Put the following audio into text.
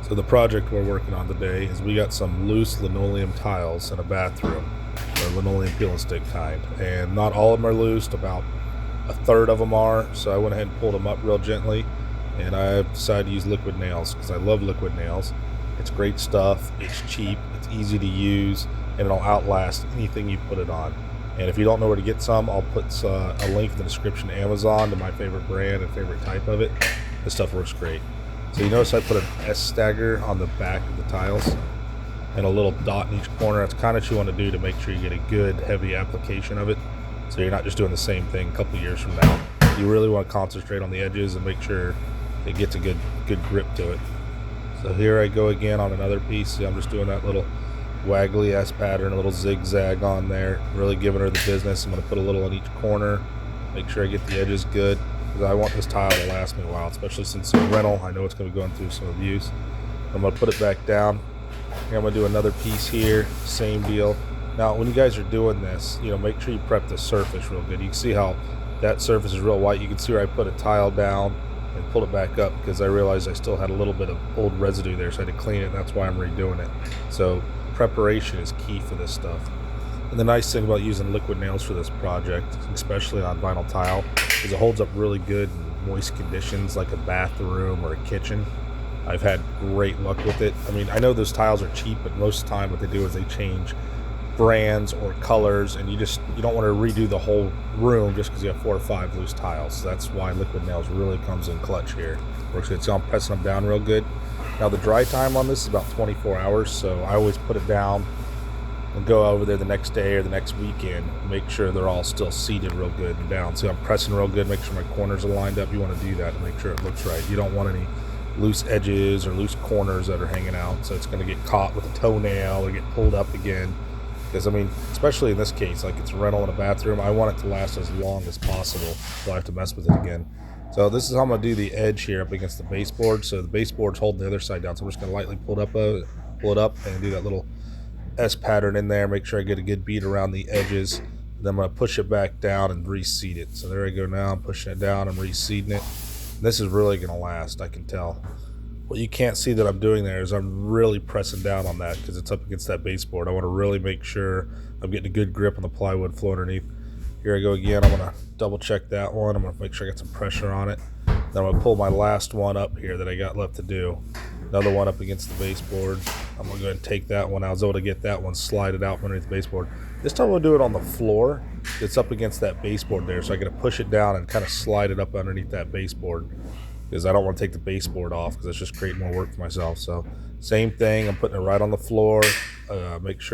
So the project we're working on today is we got some loose linoleum tiles in a bathroom, the linoleum peel and stick kind, and not all of them are loose. About a third of them are. So I went ahead and pulled them up real gently, and I decided to use liquid nails because I love liquid nails. It's great stuff. It's cheap. It's easy to use, and it'll outlast anything you put it on. And if you don't know where to get some, I'll put a link in the description to Amazon to my favorite brand and favorite type of it. This stuff works great. So you notice I put an S stagger on the back of the tiles and a little dot in each corner. That's kind of what you want to do to make sure you get a good heavy application of it, so you're not just doing the same thing a couple years from now. You really want to concentrate on the edges and make sure it gets a good grip to it. So here I go again on another piece. See, I'm just doing that little waggly S pattern, a little zigzag on there, really giving her the business. I'm going to put a little in each corner, make sure I get the edges good, because I want this tile to last me a while, especially since it's a rental. I know it's going to be going through some abuse. I'm going to put it back down. I'm going to do another piece here, same deal. Now, when you guys are doing this, make sure you prep the surface real good. You can see how that surface is real white. You can see where I put a tile down and pulled it back up because I realized I still had a little bit of old residue there, so I had to clean it, and that's why I'm redoing it. So preparation is key for this stuff. And the nice thing about using liquid nails for this project, especially on vinyl tile, is it holds up really good in moist conditions like a bathroom or a kitchen. I've had great luck with it. I mean, I know those tiles are cheap, but most of the time what they do is they change brands or colors, and you don't want to redo the whole room just because you have 4 or 5 loose tiles. So that's why liquid nails really comes in clutch here. Works good. So I'm pressing them down real good. Now the dry time on this is about 24 hours, so I always put it down and go over there the next day or the next weekend, make sure they're all still seated real good and down. See, I'm pressing real good, make sure my corners are lined up. You want to do that to make sure it looks right. You don't want any loose edges or loose corners that are hanging out, so it's going to get caught with a toenail or get pulled up again. Because, I mean, especially in this case, like it's a rental in a bathroom, I want it to last as long as possible so I have to mess with it again. So this is how I'm going to do the edge here up against the baseboard. So the baseboard's holding the other side down, so I'm just going to lightly pull it up and do that little S pattern in there, make sure I get a good beat around the edges. Then I'm going to push it back down and reseat it. So there I go now, I'm pushing it down, I'm reseating it. This is really going to last, I can tell. What you can't see that I'm doing there is I'm really pressing down on that because it's up against that baseboard. I want to really make sure I'm getting a good grip on the plywood floor underneath. Here I go again. I'm going to double check that one. I'm going to make sure I get some pressure on it. Then I'm going to pull my last one up here that I got left to do. Another one up against the baseboard. I'm going to go ahead and take that one. I was able to get that one, slide it out from underneath the baseboard. This time I'm going to do it on the floor. It's up against that baseboard there, so I got to push it down and kind of slide it up underneath that baseboard because I don't want to take the baseboard off because it's just creating more work for myself. So same thing, I'm putting it right on the floor. Make sure